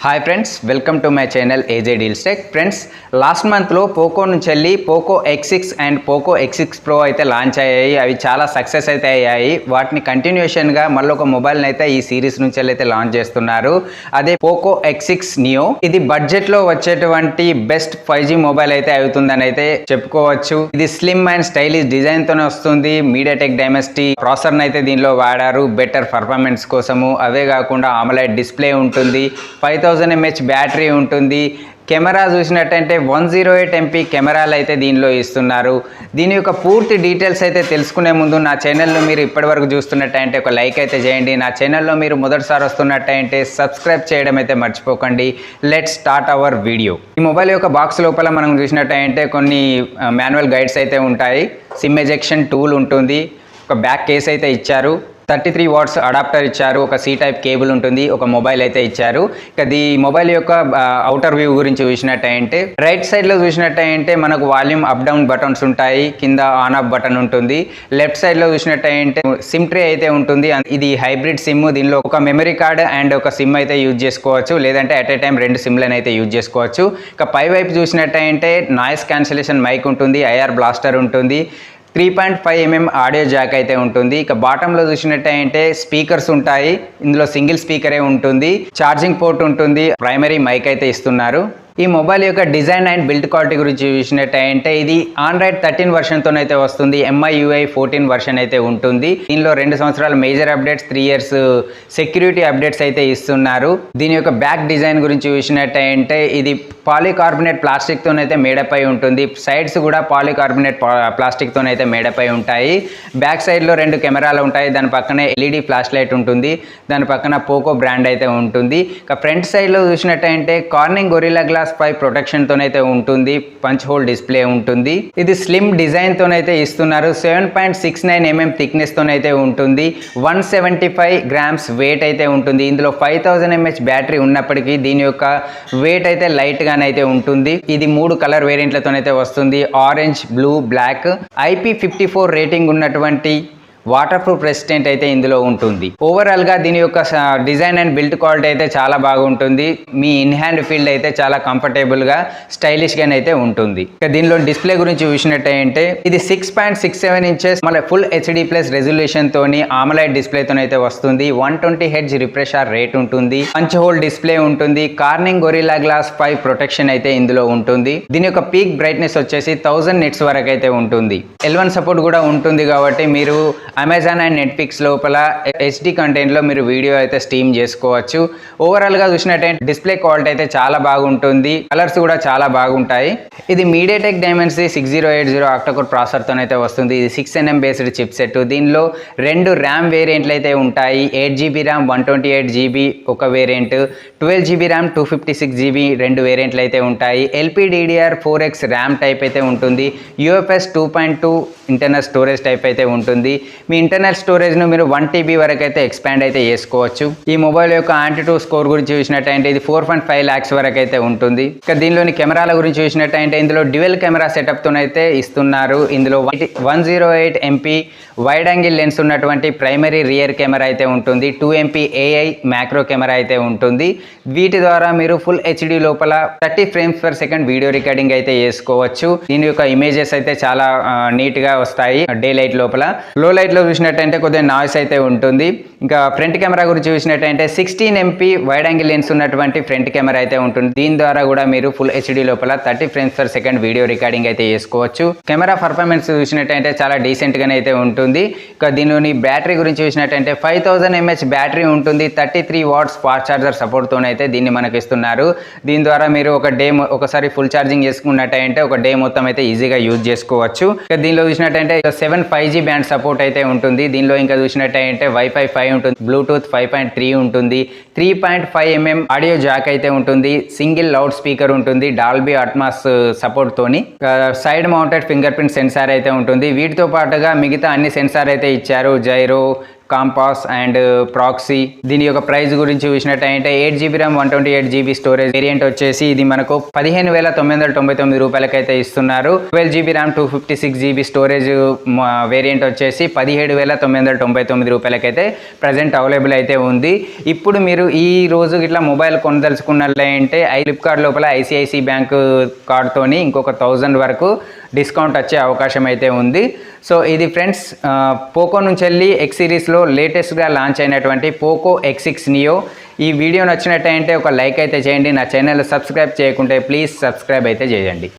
Hi friends, welcome to my channel ఏజే deals tech. Friends, last మంత్లో Poco నుంచి వెళ్ళి Poco X6 and Poco X6 Pro అయితే launch అయ్యాయి. అవి చాలా సక్సెస్ అయితే అయ్యాయి. వాటిని కంటిన్యూషన్గా మళ్ళీ ఒక మొబైల్ని అయితే ఈ సిరీస్ నుంచి అయితే లాంచ్ చేస్తున్నారు. అదే పోకో X6 Neo. ఇది బడ్జెట్లో వచ్చేటువంటి బెస్ట్ 5G మొబైల్ అయితే అవుతుందని అయితే చెప్పుకోవచ్చు. ఇది స్లిమ్ అండ్ స్టైలిష్ డిజైన్తోనే వస్తుంది. మీడియాటెక్ డైమెన్సిటీ ప్రాసెసర్ని అయితే దీనిలో వాడారు బెటర్ పర్ఫార్మెన్స్ కోసము. అవే కాకుండా AMOLED డిస్ప్లే ఉంటుంది, 5000 mAh బ్యాటరీ ఉంటుంది. కెమెరా చూసినట్టయితే 108 MP కెమెరాలు అయితే దీనిలో ఇస్తున్నారు. దీని యొక్క పూర్తి డీటెయిల్స్ అయితే తెలుసుకునే ముందు నా ఛానల్ను మీరు ఇప్పటివరకు చూస్తున్నట్టయితే ఒక లైక్ అయితే చేయండి. నా ఛానల్లో మీరు మొదటిసారి వస్తున్నట్టయితే సబ్స్క్రైబ్ చేయడం అయితే మర్చిపోకండి. Let's start our video. ఈ మొబైల్ యొక్క బాక్స్ లోపల మనం చూసినట్టయితే కొన్ని మాన్యువల్ గైడ్స్ అయితే ఉంటాయి. సిమ్ ఎజెక్షన్ టూల్ ఉంటుంది, ఒక బ్యాక్ కేస్ అయితే ఇచ్చారు, 33 వాట్స్ అడాప్టర్ ఇచ్చారు, ఒక C టైప్ కేబుల్ ఉంటుంది, ఒక మొబైల్ అయితే ఇచ్చారు. ఇక ఈ మొబైల్ యొక్క అవుటర్ వ్యూ గురించి చూసినట్టయితే రైట్ సైడ్లో చూసినట్టయితే మనకు వాల్యూమ్ అప్ డౌన్ బటన్స్ ఉంటాయి, కింద ఆన్ ఆఫ్ బటన్ ఉంటుంది. లెఫ్ట్ సైడ్లో చూసినట్టయితే సిమ్ ట్రే అయితే ఉంటుంది. ఇది హైబ్రిడ్ సిమ్. దీనిలో ఒక మెమరీ కార్డ్ అండ్ ఒక సిమ్ అయితే యూజ్ చేసుకోవచ్చు, లేదంటే అట్ ఏ టైం 2 సిమ్లను అయితే యూజ్ చేసుకోవచ్చు. ఇక పై వైపు చూసినట్టయితే నాయిస్ క్యాన్సిలేషన్ మైక్ ఉంటుంది, IR బ్లాస్టర్ ఉంటుంది, 3.5 mm ఆడియో జాక్ అయితే ఉంటుంది. ఇక బాటంలో చూసినట్టయితే స్పీకర్స్ ఉంటాయి. ఇందులో సింగిల్ స్పీకరే ఉంటుంది, ఛార్జింగ్ పోర్ట్ ఉంటుంది, ప్రైమరీ మైక్ అయితే ఇస్తున్నారు. ఈ మొబైల్ యొక్క డిజైన్ అండ్ బిల్డ్ క్వాలిటీ గురించి చూసినట్టయితే ఇది Android 13 వర్షన్తోనైతే వస్తుంది. MIUI 14 వర్షన్ అయితే ఉంటుంది. దీనిలో 2 సంవత్సరాల major updates, 3 years security updates అయితే ఇస్తున్నారు. దీని యొక్క బ్యాక్ డిజైన్ గురించి చూసినట్టయితే ఇది పాలికార్బోనేట్ ప్లాస్టిక్తోనైతే మేడప్ అయి ఉంటుంది. సైడ్స్ కూడా పాలికార్బోనేట్ ప్లాస్టిక్తోనైతే మేడప్ అయి ఉంటాయి. బ్యాక్ సైడ్లో 2 కెమెరాలు ఉంటాయి. దాని పక్కనే LED ఫ్లాష్ లైట్ ఉంటుంది. దాని పక్కన పోకో బ్రాండ్ అయితే ఉంటుంది. ఇక ఫ్రంట్ సైడ్లో చూసినట్టయితే కార్నింగ్ గొరిల్లా గ్లాస్ 5 ప్రొటెక్షన్ తోనైతే ఉంటుంది, పంచ్ హోల్ డిస్ప్లే ఉంటుంది. ఇది స్లిమ్ డిజైన్ తోనైతే ఇస్తున్నారు. 7.69 mm థిక్నెస్ తోనైతే ఉంటుంది. 175 grams వెయిట్ అయితే ఉంటుంది. ఇందులో 5000 mAh బ్యాటరీ ఉన్నప్పటికీ దీని యొక్క వెయిట్ అయితే లైట్ గానైతే ఉంటుంది. ఇది 3 కలర్ వేరియంట్లతోనైతే వస్తుంది, orange, blue, black. IP54 rating ఉన్నటువంటి వాటర్ ప్రూఫ్ రెసిస్టెంట్ అయితే ఇందులో ఉంటుంది. ఓవరాల్గా దీని యొక్క డిజైన్ అండ్ బిల్డ్ క్వాలిటీ అయితే చాలా బాగుంటుంది. మీ ఇన్ హ్యాండ్ ఫీల్డ్ అయితే చాలా కంఫర్టబుల్గా స్టైలిష్గానే అయితే ఉంటుంది. ఇక దీనిలో డిస్ప్లే గురించి చూసినట్టయితే ఇది 6.67 inches మళ్ళీ ఫుల్ HD+ రెజల్యూషన్ తోని AMOLED డిస్ప్లేతోనైతే వస్తుంది. 120 Hz రిఫ్రెష్ రేట్ ఉంటుంది, పంచ్ హోల్ డిస్ప్లే ఉంటుంది, కార్నింగ్ గొరిల్లా గ్లాస్ 5 ప్రొటెక్షన్ అయితే ఇందులో ఉంటుంది. దీని యొక్క పీక్ బ్రైట్నెస్ వచ్చేసి 1000 nits వరకు అయితే ఉంటుంది. L1 సపోర్ట్ కూడా ఉంటుంది కాబట్టి మీరు అమెజాన్ అండ్ నెట్ఫ్లిక్స్ లోపల HD కంటెంట్లో మీరు వీడియో అయితే స్ట్రీమ్ చేసుకోవచ్చు. ఓవరాల్గా చూసినట్టయితే డిస్ప్లే క్వాలిటీ అయితే చాలా బాగుంటుంది, కలర్స్ కూడా చాలా బాగుంటాయి. ఇది మీడియాటెక్ డైమెన్సిటీ 6080 ఆక్టాకోర్ ప్రాసెసర్తో అయితే వస్తుంది. ఇది 6 nm బేస్డ్ చిప్ సెట్. దీనిలో 2 RAM వేరియంట్లు అయితే ఉంటాయి. 8GB RAM, 128GB ఒక వేరియంట్, 12GB RAM, 256GB 2 వేరియంట్లు అయితే ఉంటాయి. LPDDR4X ర్యామ్ టైప్ అయితే ఉంటుంది. UFS 2.2 ఇంటర్నల్ స్టోరేజ్ టైప్ అయితే ఉంటుంది. మీ ఇంటర్నల్ స్టోరేజ్ను మీరు 1 TB వరకు అయితే ఎక్స్పాండ్ అయితే చేసుకోవచ్చు. ఈ మొబైల్ యొక్క AnTuTu స్కోర్ గురించి చూసినట్టయితే ఇది 4.5 lakhs వరకు అయితే ఉంటుంది. ఇక దీనిలోని కెమెరాల గురించి చూసినట్టయితే ఇందులో డ్యూయల్ కెమెరా సెటప్తోనైతే ఇస్తున్నారు. ఇందులో 108 MP వైడ్ యాంగిల్ లెన్స్ ఉన్నటువంటి ప్రైమరీ రియర్ కెమెరా అయితే ఉంటుంది. 2 MP AI మ్యాక్రో కెమెరా అయితే ఉంటుంది. వీటి ద్వారా మీరు ఫుల్ HD లోపల 30 frames/second వీడియో రికార్డింగ్ అయితే చేసుకోవచ్చు. దీని యొక్క ఇమేజెస్ అయితే చాలా నీట్గా వస్తాయి డే లైట్ లోపల. లో లైట్లో చూసినట్టయితే కొద్దిగా నాయిస్ అయితే ఉంటుంది. ఇంకా ఫ్రంట్ కెమెరా గురించి చూసినట్టయితే 16 MP వైడ్ యాంగిల్ లెన్స్ ఉన్నటువంటి ఫ్రంట్ కెమెరా అయితే ఉంటుంది. దీని ద్వారా కూడా మీరు ఫుల్ HD లోపల 30 frames/second వీడియో రికార్డింగ్ అయితే చేసుకోవచ్చు. కెమెరా పర్ఫార్మెన్స్ చూసినట్టయితే చాలా డీసెంట్ గానే అయితే ఉంటుంది. ఇక దీనిలోని బ్యాటరీ గురించి చూసినట్టయితే 5000 mAh బ్యాటరీ ఉంటుంది. 33 watts ఫాస్ట్ చార్జర్ సపోర్ట్ తోనైతే దీన్ని మనకి ఇస్తున్నారు. దీని ద్వారా మీరు ఒకసారి ఫుల్ ఛార్జింగ్ చేసుకున్నట్టయితే ఒక డే మొత్తం అయితే ఈజీగా యూజ్ చేసుకోవచ్చు. ఇక దీనిలో చూసినట్టయితే 7 5G బ్యాండ్ సపోర్ట్ అయితే ఉంటుంది. దీనిలో ఇంకా చూసినట్టయితే Wi-Fi 5 ఉంటుంది, బ్లూటూత్ 5.3 ఉంటుంది, 3.5 mm ఆడియో జాక్ అయితే ఉంటుంది, సింగిల్ లౌడ్ స్పీకర్ ఉంటుంది, డాల్బీ అట్మాస్ సపోర్ట్ తోని, side mounted finger print censor అయితే ఉంటుంది. వీటితో పాటుగా మిగతా అన్ని సెన్సార్ అయితే ఇచ్చారు, జైరో, కాంపాస్ అండ్ ప్రాక్సీ. దీని యొక్క ప్రైస్ గురించి చూసినట్టయితే 8GB RAM 128GB storage variant వచ్చేసి ఇది మనకు 15,999 రూపాయలకైతే ఇస్తున్నారు. 12GB RAM 256GB storage variant వచ్చేసి 17,999 రూపాయలకైతే ప్రజెంట్ అవైలబుల్ అయితే ఉంది. ఇప్పుడు మీరు ఈ రోజు ఇట్లా మొబైల్ కొనదలుచుకున్నట్లయితే ఫ్లిప్కార్ట్ లోపల ఐసిఐసి బ్యాంక్ కార్డ్తోని ఇంకొక 1000 వరకు డిస్కౌంట్ వచ్చే అవకాశం అయితే ఉంది. సో ఇది ఫ్రెండ్స్ పోకో నుంచి వెళ్ళి ఎక్స్ సిరీస్లో లేటెస్ట్గా లాంచ్ అయినటువంటి పోకో X6 నియో. ఈ వీడియో నచ్చినట్టయితే ఒక లైక్ అయితే చేయండి. నా ఛానల్ సబ్స్క్రైబ్ చేయకుంటే ప్లీజ్ సబ్స్క్రైబ్ అయితే చేయండి.